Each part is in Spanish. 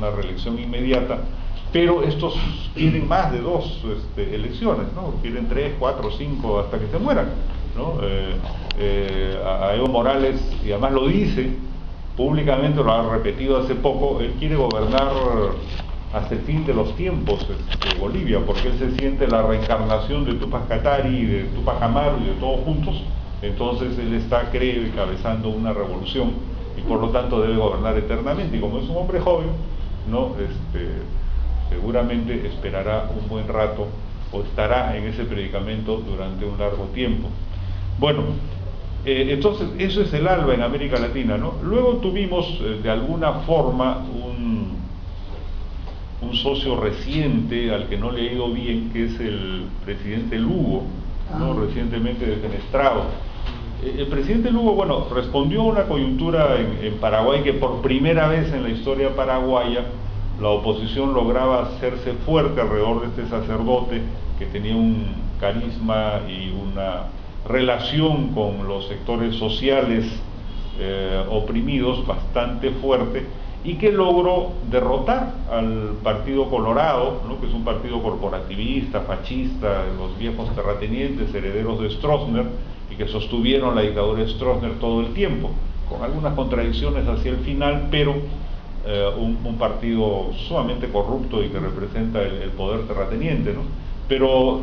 una reelección inmediata, pero estos quieren más de dos elecciones, ¿no? Quieren 3, 4, 5 hasta que se mueran, ¿no? A Evo Morales, y además lo dice públicamente, lo ha repetido hace poco, él quiere gobernar hasta el fin de los tiempos Bolivia, porque él se siente la reencarnación de Túpac Katari y de Túpac Amaru y de todos juntos. Entonces él cree, encabezando una revolución, y por lo tanto debe gobernar eternamente, y como es un hombre joven, ¿no? Seguramente esperará un buen rato, o estará en ese predicamento durante un largo tiempo. Bueno, entonces eso es el ALBA en América Latina, ¿no? Luego tuvimos de alguna forma un socio reciente al que no le ha ido bien, que es el presidente Lugo, ¿no? Recientemente defenestrado. El presidente Lugo, bueno, respondió a una coyuntura en Paraguay, que por primera vez en la historia paraguaya la oposición lograba hacerse fuerte alrededor de este sacerdote que tenía un carisma y una relación con los sectores sociales oprimidos bastante fuerte, y que logró derrotar al Partido Colorado, ¿no? Que es un partido corporativista, fascista, los viejos terratenientes, herederos de Stroessner, y que sostuvieron la dictadura de Stroessner todo el tiempo, con algunas contradicciones hacia el final, pero un partido sumamente corrupto y que representa el poder terrateniente, ¿no? Pero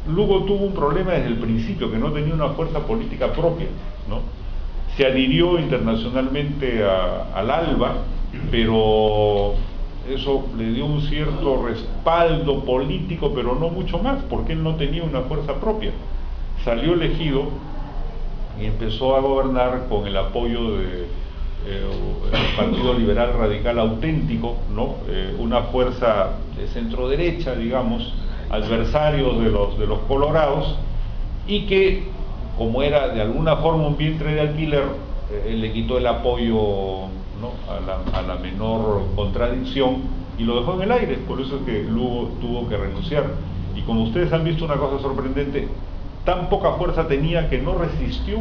Lugo tuvo un problema desde el principio, que no tenía una fuerza política propia, ¿no? Se adhirió internacionalmente al ALBA, pero eso le dio un cierto respaldo político, pero no mucho más, porque él no tenía una fuerza propia. Salió elegido y empezó a gobernar con el apoyo del Partido Liberal Radical Auténtico, ¿no? Una fuerza de centro derecha, digamos, adversarios de los colorados, y que, como era de alguna forma un vientre de alquiler, le quitó el apoyo, ¿no? a la menor contradicción, y lo dejó en el aire. Por eso es que Lugo tuvo que renunciar. Y como ustedes han visto, una cosa sorprendente, tan poca fuerza tenía que no resistió,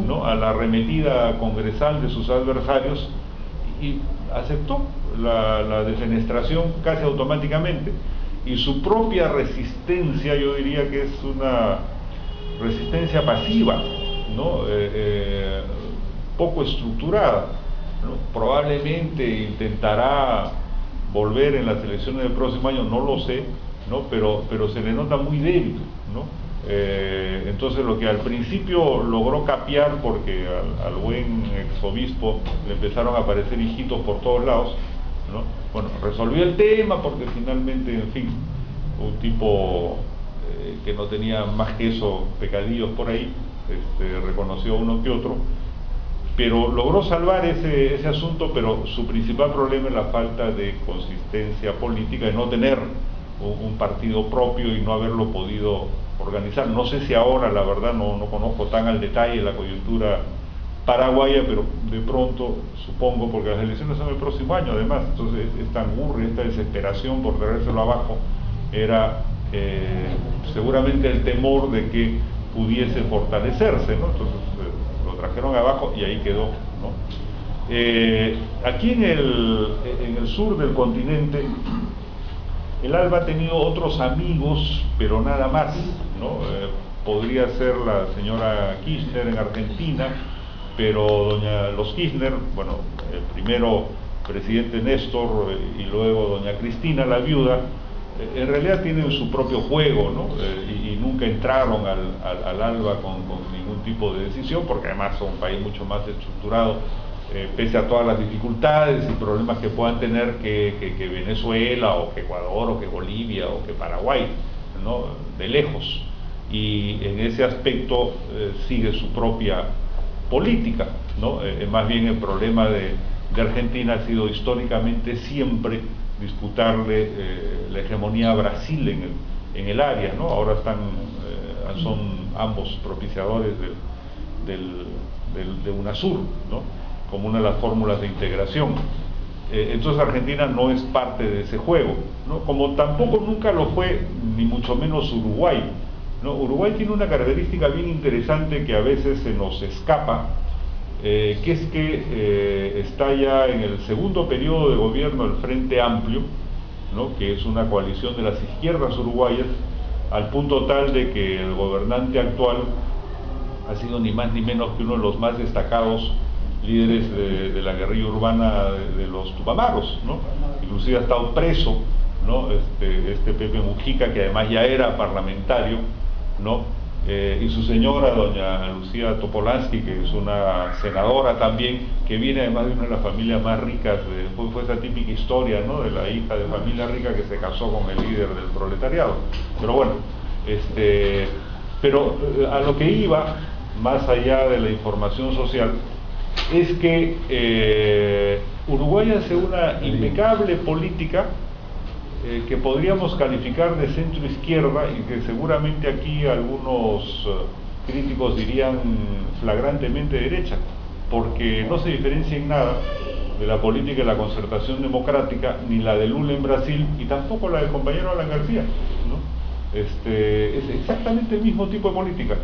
¿no? a la arremetida congresal de sus adversarios, y aceptó la defenestración casi automáticamente, y su propia resistencia, yo diría que es una resistencia pasiva, ¿no? Poco estructurada, ¿no? Probablemente intentará volver en las elecciones del próximo año, no lo sé, ¿no? Pero se le nota muy débil, ¿no? Entonces, lo que al principio logró capear, porque al buen exobispo le empezaron a aparecer hijitos por todos lados, ¿no? Bueno, resolvió el tema, porque finalmente, en fin, un tipo que no tenía más que eso, pecadillos por ahí, reconoció a uno que otro, pero logró salvar ese asunto. Pero su principal problema es la falta de consistencia política, de no tener un partido propio y no haberlo podido organizar. No sé si ahora, la verdad, no conozco tan al detalle la coyuntura paraguaya, pero de pronto, supongo, porque las elecciones son el próximo año además, entonces esta angurria, esta desesperación por traérselo abajo, era seguramente el temor de que pudiese fortalecerse, ¿no? Entonces lo trajeron abajo y ahí quedó, ¿no? Aquí en el sur del continente, el ALBA ha tenido otros amigos, pero nada más, ¿no? Podría ser la señora Kirchner en Argentina, pero los Kirchner, bueno, primero presidente Néstor y luego doña Cristina, la viuda, en realidad tienen su propio juego, ¿no? Y nunca entraron al ALBA con ningún tipo de decisión, porque además son un país mucho más estructurado, pese a todas las dificultades y problemas que puedan tener que Venezuela, o que Ecuador, o que Bolivia, o que Paraguay, ¿no? De lejos. Y en ese aspecto sigue su propia política, ¿no? Más bien el problema de Argentina ha sido históricamente siempre disputarle la hegemonía a Brasil en el área, ¿no? Ahora son ambos propiciadores de UNASUR, ¿no? Como una de las fórmulas de integración. Entonces Argentina no es parte de ese juego, ¿no? Como tampoco nunca lo fue, ni mucho menos Uruguay, ¿no? Uruguay tiene una característica bien interesante que a veces se nos escapa. que es que está ya en el segundo periodo de gobierno el Frente Amplio, ¿no?, que es una coalición de las izquierdas uruguayas, al punto tal de que el gobernante actual ha sido ni más ni menos que uno de los más destacados líderes de la guerrilla urbana de los Tupamaros, ¿no? Inclusive ha estado preso, ¿no?, este Pepe Mujica, que además ya era parlamentario, ¿no? Y su señora, doña Lucía Topolansky, que es una senadora también, que viene además de una de las familias más ricas, fue esa típica historia, ¿no?, de la hija de familia rica que se casó con el líder del proletariado. Pero bueno, pero a lo que iba, más allá de la información social, es que Uruguay hace una impecable política que podríamos calificar de centro izquierda, y que seguramente aquí algunos críticos dirían flagrantemente derecha, porque no se diferencia en nada de la política de la concertación democrática, ni la de Lula en Brasil, y tampoco la del compañero Alan García, ¿no? Es exactamente el mismo tipo de política,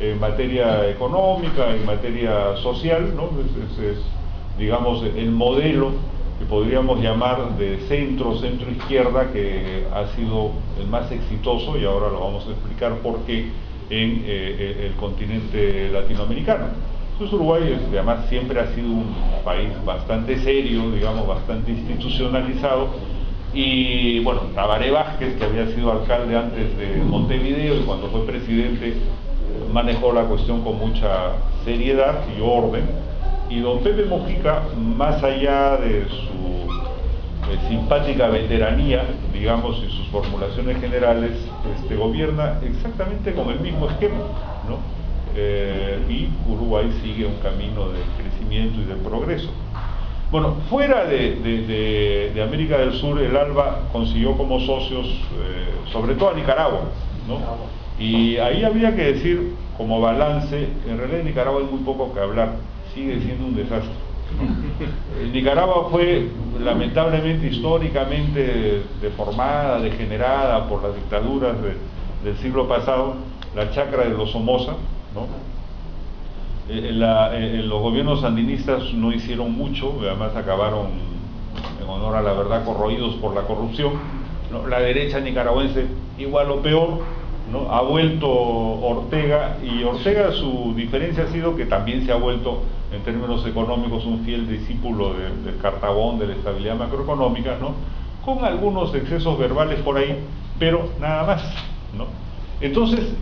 en materia económica, en materia social, ¿no? Es, digamos, el modelo que podríamos llamar de centro-izquierda, que ha sido el más exitoso, y ahora lo vamos a explicar por qué, en el continente latinoamericano. Entonces Uruguay, además, siempre ha sido un país bastante serio, digamos, bastante institucionalizado, y bueno, Tabaré Vázquez, que había sido alcalde antes de Montevideo, y cuando fue presidente manejó la cuestión con mucha seriedad y orden. Y don Pepe Mujica, más allá de su simpática veteranía, digamos, y sus formulaciones generales, gobierna exactamente con el mismo esquema, ¿no? Y Uruguay sigue un camino de crecimiento y de progreso. Bueno, fuera de América del Sur, el ALBA consiguió como socios, sobre todo a Nicaragua, ¿no? Y ahí habría que decir, como balance, en realidad en Nicaragua hay muy poco que hablar, sigue siendo un desastre, ¿no? Nicaragua fue lamentablemente, históricamente deformada, degenerada por las dictaduras del siglo pasado, la chacra de los Somoza, ¿no? Los gobiernos sandinistas no hicieron mucho, además acabaron, en honor a la verdad, corroídos por la corrupción, ¿no? La derecha nicaragüense igual o peor, ¿no? Ha vuelto Ortega, y Ortega, su diferencia ha sido que también se ha vuelto, en términos económicos, un fiel discípulo del Cartabón, de la estabilidad macroeconómica, ¿no?, con algunos excesos verbales por ahí, pero nada más, ¿no? Entonces,